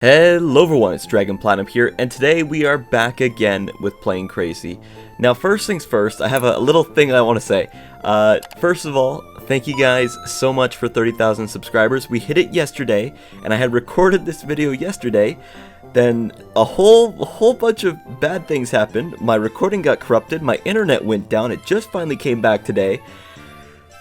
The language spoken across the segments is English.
Hello everyone, it's dragonplatinum here, and today we are back again with playing crazy. Now first things first, I have a little thing that I want to say. First of all, thank you guys so much for 30,000 subscribers. We hit it yesterday, and I had recorded this video yesterday. Then a whole bunch of bad things happened. My recording got corrupted, my internet went down, it just finally came back today.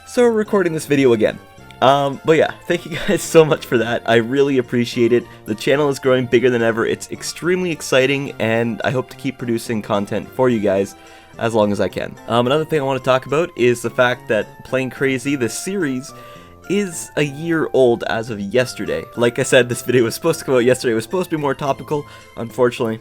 So we're recording this video again. But yeah, thank you guys so much for that. I really appreciate it. The channel is growing bigger than ever. It's extremely exciting, and I hope to keep producing content for you guys as long as I can. Another thing I want to talk about is the fact that Playing Crazy, this series, is a year old as of yesterday. Like I said, this video was supposed to come out yesterday. It was supposed to be more topical. Unfortunately,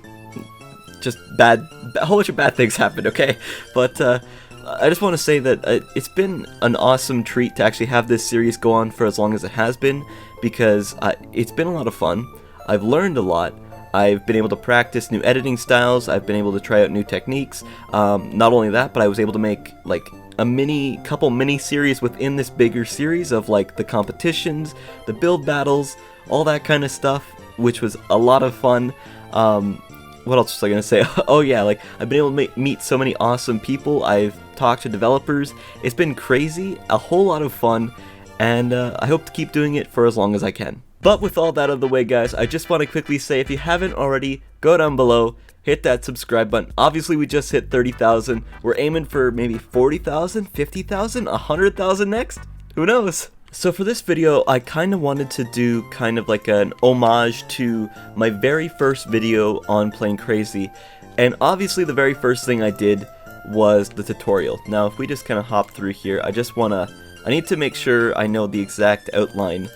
just a whole bunch of bad things happened, okay? But, I just want to say that it's been an awesome treat to actually have this series go on for as long as it has been, because it's been a lot of fun. I've learned a lot. I've been able to practice new editing styles. I've been able to try out new techniques. Not only that, but I was able to make like a couple mini series within this bigger series of like the competitions, the build battles, all that kind of stuff, which was a lot of fun. What else was I gonna say? Oh yeah, like I've been able to meet so many awesome people. I've talked to developers. It's been crazy, a whole lot of fun, and I hope to keep doing it for as long as I can. But with all that out of the way, guys, I just want to quickly say, if you haven't already, go down below, hit that subscribe button. Obviously, we just hit 30,000. We're aiming for maybe 40,000, 50,000, 100,000 next? Who knows? So for this video, I kind of wanted to do kind of like an homage to my very first video on Playing Crazy, and obviously the very first thing I did was the tutorial. Now if we just kind of hop through here, I need to make sure I know the exact outline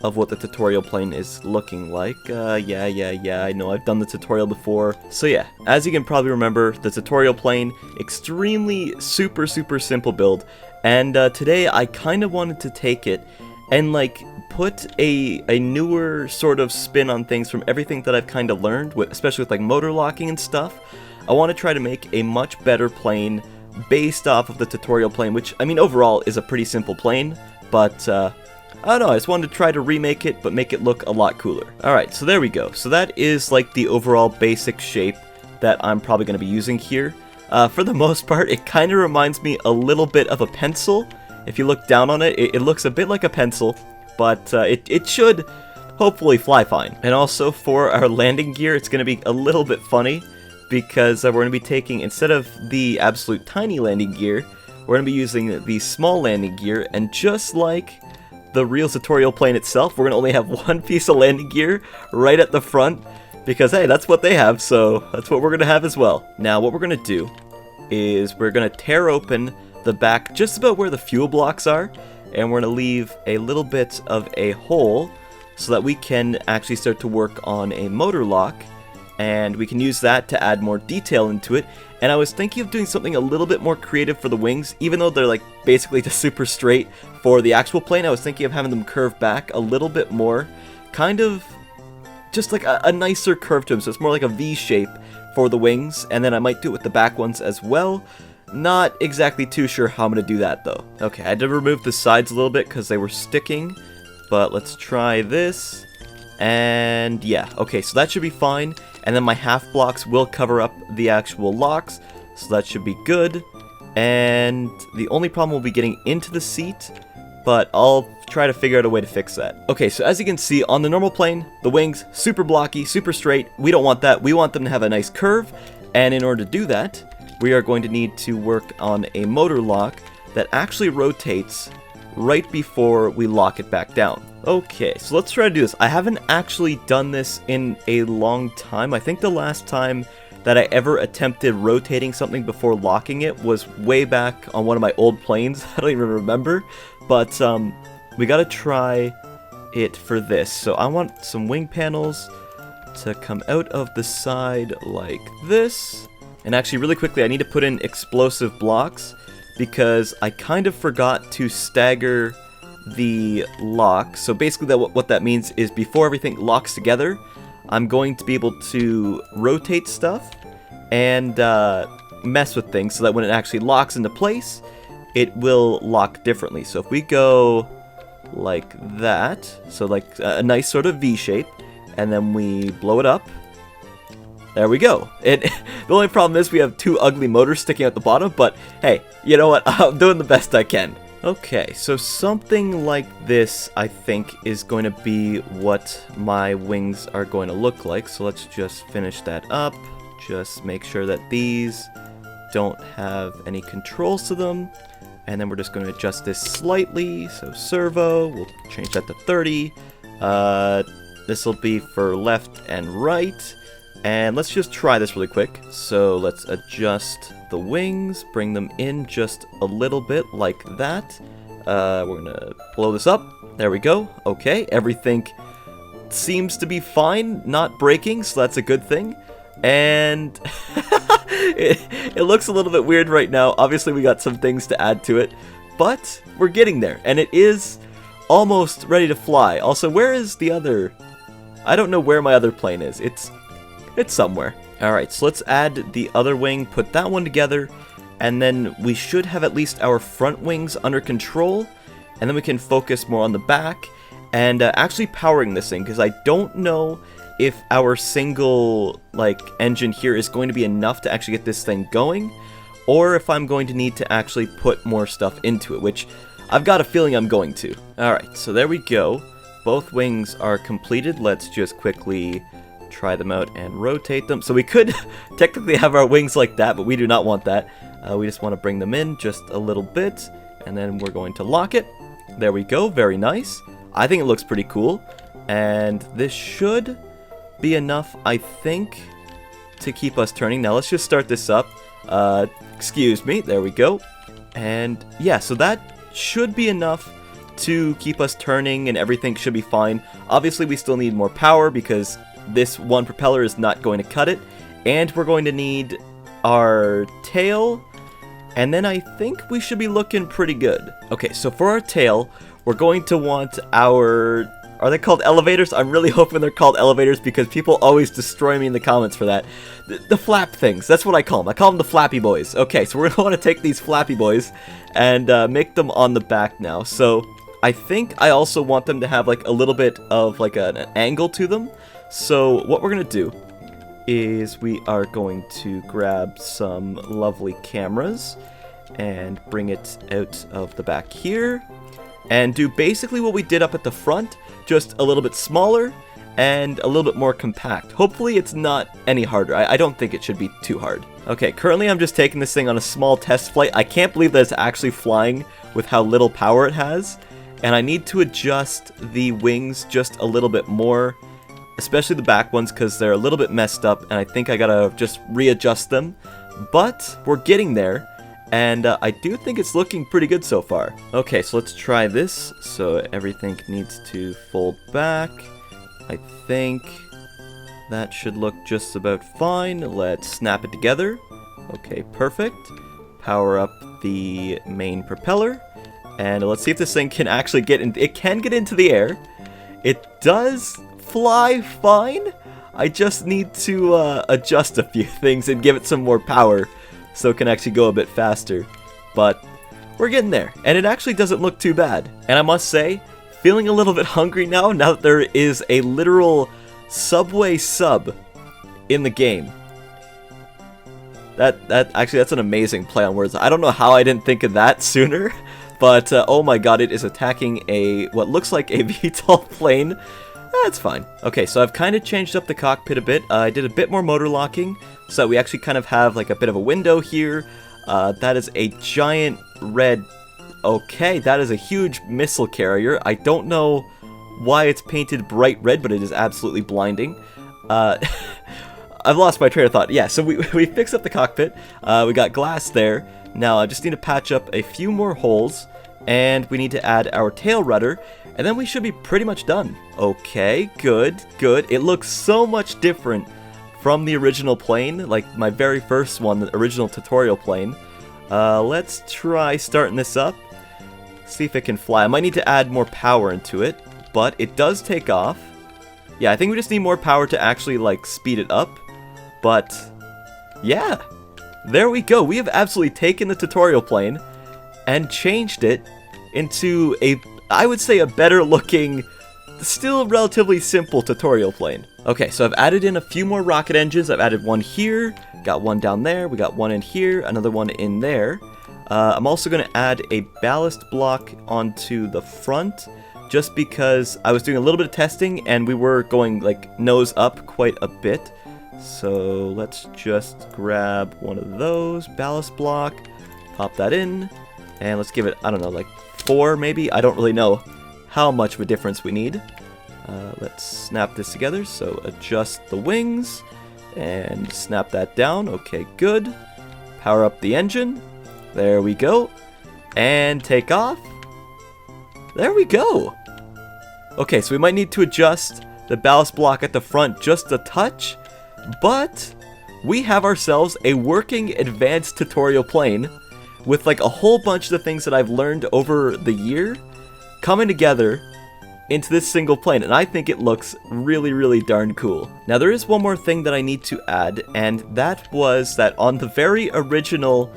of what the tutorial plane is looking like. Yeah, I know I've done the tutorial before. So yeah, as you can probably remember, the tutorial plane, extremely super simple build. And today I kind of wanted to take it and like put a newer sort of spin on things from everything that I've kind of learned, especially with like motor locking and stuff. I want to try to make a much better plane based off of the tutorial plane, which I mean overall is a pretty simple plane, but I don't know, I just wanted to try to remake it but make it look a lot cooler. Alright, so there we go. So that is like the overall basic shape that I'm probably going to be using here. For the most part, it kind of reminds me a little bit of a pencil. If you look down on it, it looks a bit like a pencil, but it should hopefully fly fine. And also for our landing gear, it's going to be a little bit funny, because we're going to be taking, instead of the absolute tiny landing gear, we're going to be using the small landing gear, and just like the real tutorial plane itself, we're going to only have one piece of landing gear right at the front, because hey, that's what they have, so that's what we're going to have as well. Now what we're going to do is we're going to tear open the back just about where the fuel blocks are, and we're going to leave a little bit of a hole so that we can actually start to work on a motor lock, and we can use that to add more detail into it. And I was thinking of doing something a little bit more creative for the wings, even though they're like basically just super straight for the actual plane. I was thinking of having them curve back a little bit more, kind of just like a nicer curve to them, so it's more like a V shape for the wings, and then I might do it with the back ones as well. Not exactly too sure how I'm going to do that though. Okay, I had to remove the sides a little bit because they were sticking, but let's try this. And yeah, okay, so that should be fine. And then my half blocks will cover up the actual locks, so that should be good. And the only problem will be getting into the seat, but I'll try to figure out a way to fix that. Okay, so as you can see, on the normal plane, the wings, super blocky, super straight. We don't want that. We want them to have a nice curve, and in order to do that, we are going to need to work on a motor lock that actually rotates right before we lock it back down. Okay, so let's try to do this. I haven't actually done this in a long time. I think the last time that I ever attempted rotating something before locking it was way back on one of my old planes. I don't even remember, but we gotta try it for this. So I want some wing panels to come out of the side like this. And actually, really quickly, I need to put in explosive blocks, because I kind of forgot to stagger the lock. So basically what that means is before everything locks together, I'm going to be able to rotate stuff and mess with things so that when it actually locks into place, it will lock differently. So if we go like that, so like a nice sort of V shape, and then we blow it up. There we go. The only problem is we have 2 ugly motors sticking out the bottom, but hey, you know what? I'm doing the best I can. Okay, so something like this, I think, is going to be what my wings are going to look like. So let's just finish that up. Just make sure that these don't have any controls to them. And then we're just going to adjust this slightly. So servo, we'll change that to 30. This will be for left and right. And let's just try this really quick. So let's adjust the wings, bring them in just a little bit like that. We're going to blow this up. There we go. Okay, everything seems to be fine, not breaking, so that's a good thing. And it looks a little bit weird right now. Obviously, we got some things to add to it, but we're getting there. And it is almost ready to fly. Also, where is the other... I don't know where my other plane is. It's somewhere. Alright, so let's add the other wing, put that one together, and then we should have at least our front wings under control, and then we can focus more on the back, and actually powering this thing, because I don't know if our single, engine here is going to be enough to actually get this thing going, or if I'm going to need to actually put more stuff into it, which I've got a feeling I'm going to. Alright, so there we go. Both wings are completed. Let's just quickly try them out and rotate them. So we could technically have our wings like that, but we do not want that. We just want to bring them in just a little bit, and then we're going to lock it. There we go. Very nice. I think it looks pretty cool, and this should be enough, I think, to keep us turning. Now let's just start this up. Excuse me. There we go. And yeah, so that should be enough to keep us turning, and everything should be fine. Obviously, we still need more power because this one propeller is not going to cut it, and we're going to need our tail, and then I think we should be looking pretty good. Okay, so for our tail, we're going to want our... Are they called elevators? I'm really hoping they're called elevators because people always destroy me in the comments for that. The flap things, that's what I call them. I call them the flappy boys. Okay, so we're going to want to take these flappy boys and make them on the back now. So I think I also want them to have a little bit of an angle to them. So what we're going to do is we are going to grab some lovely cameras and bring it out of the back here and do basically what we did up at the front, just a little bit smaller and a little bit more compact. Hopefully it's not any harder. I don't think it should be too hard. Okay, currently I'm just taking this thing on a small test flight. I can't believe that it's actually flying with how little power it has, and I need to adjust the wings just a little bit more, especially the back ones, because they're a little bit messed up, and I think I gotta just readjust them. But we're getting there, and I do think it's looking pretty good so far. Okay, so let's try this. So everything needs to fold back. I think that should look just about fine. Let's snap it together. Okay, perfect. Power up the main propeller, and let's see if this thing can actually get in. It can get into the air. It does fly fine. I just need to adjust a few things and give it some more power so it can actually go a bit faster. But we're getting there, and it actually doesn't look too bad. And I must say, feeling a little bit hungry now that there is a literal Subway sub in the game. That's an amazing play on words. I don't know how I didn't think of that sooner, but oh my god, it is attacking what looks like a VTOL plane. That's fine. Okay, so I've kind of changed up the cockpit a bit. I did a bit more motor locking, so that we actually kind of have a bit of a window here. That is a giant red... Okay, that is a huge missile carrier. I don't know why it's painted bright red, but it is absolutely blinding. I've lost my train of thought. Yeah, so we fixed up the cockpit. We got glass there. Now I just need to patch up a few more holes, and we need to add our tail rudder, and then we should be pretty much done. Okay, good, good. It looks so much different from the original plane, like my very first one, the original tutorial plane. Let's try starting this up. See if it can fly. I might need to add more power into it, but it does take off. Yeah, I think we just need more power to actually speed it up. But yeah, there we go. We have absolutely taken the tutorial plane and changed it into I would say a better looking still relatively simple tutorial plane. Okay, so I've added in a few more rocket engines. I've added one here, got one down there, we got one in here, another one in there. I'm also going to add a ballast block onto the front, just because I was doing a little bit of testing and we were going like nose up quite a bit. So let's just grab one of those, ballast block, pop that in, and let's give it, I don't know, like 4 maybe? I don't really know how much of a difference we need. Let's snap this together, so adjust the wings, and snap that down. Okay, good. Power up the engine. There we go. And take off. There we go. Okay, so we might need to adjust the ballast block at the front just a touch, but we have ourselves a working advanced tutorial plane with like a whole bunch of the things that I've learned over the year coming together into this single plane, and I think it looks really, really darn cool. Now there is one more thing that I need to add, and that was that on the very original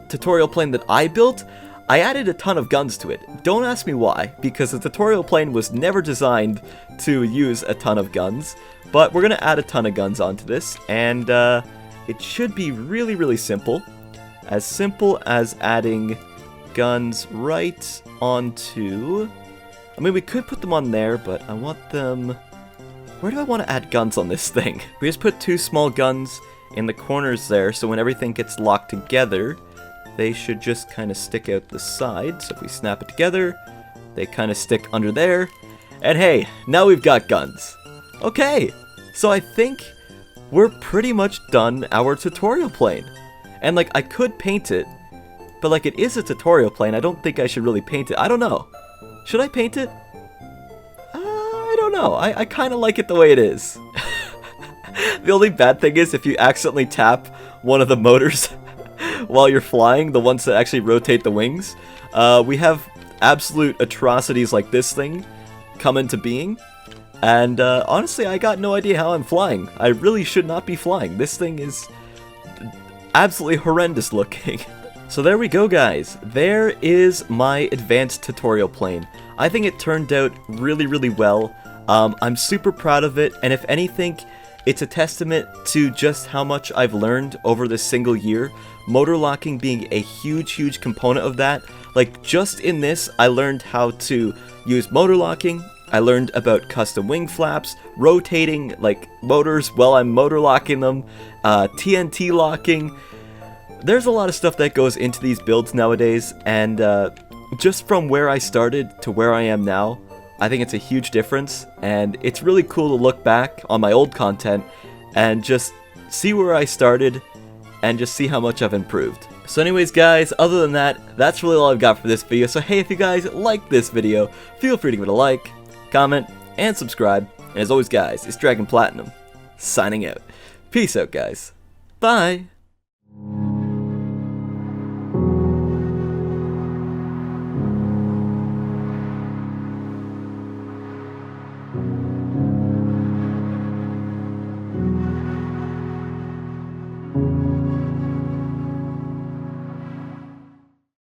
tutorial plane that I built, I added a ton of guns to it. Don't ask me why, because the tutorial plane was never designed to use a ton of guns, but we're going to add a ton of guns onto this, and it should be really, really simple. As simple as adding guns right onto... I mean, we could put them on there, but I want them... Where do I want to add guns on this thing? We just put 2 small guns in the corners there, so when everything gets locked together, they should just kind of stick out the side. So if we snap it together, they kind of stick under there. And hey, now we've got guns. Okay, so I think we're pretty much done our tutorial plane. And like, I could paint it, but like, it is a tutorial plane. I don't think I should really paint it. I don't know. Should I paint it? I don't know. I kind of like it the way it is. The only bad thing is if you accidentally tap one of the motors while you're flying, the ones that actually rotate the wings. We have absolute atrocities like this thing come into being. And honestly, I got no idea how I'm flying. I really should not be flying. This thing is absolutely horrendous looking. So there we go, guys. There is my advanced tutorial plane. I think it turned out really, really well. I'm super proud of it, and if anything, it's a testament to just how much I've learned over this single year. Motor locking being a huge, huge component of that. Like, just in this, I learned how to use motor locking. I learned about custom wing flaps, rotating, like, motors while I'm motor locking them, TNT locking. There's a lot of stuff that goes into these builds nowadays, and just from where I started to where I am now, I think it's a huge difference, and it's really cool to look back on my old content and just see where I started and just see how much I've improved. So anyways, guys, other than that, that's really all I've got for this video. So hey, if you guys like this video, feel free to give it a like, comment, and subscribe. And as always, guys, it's Dragon Platinum, signing out. Peace out, guys. Bye!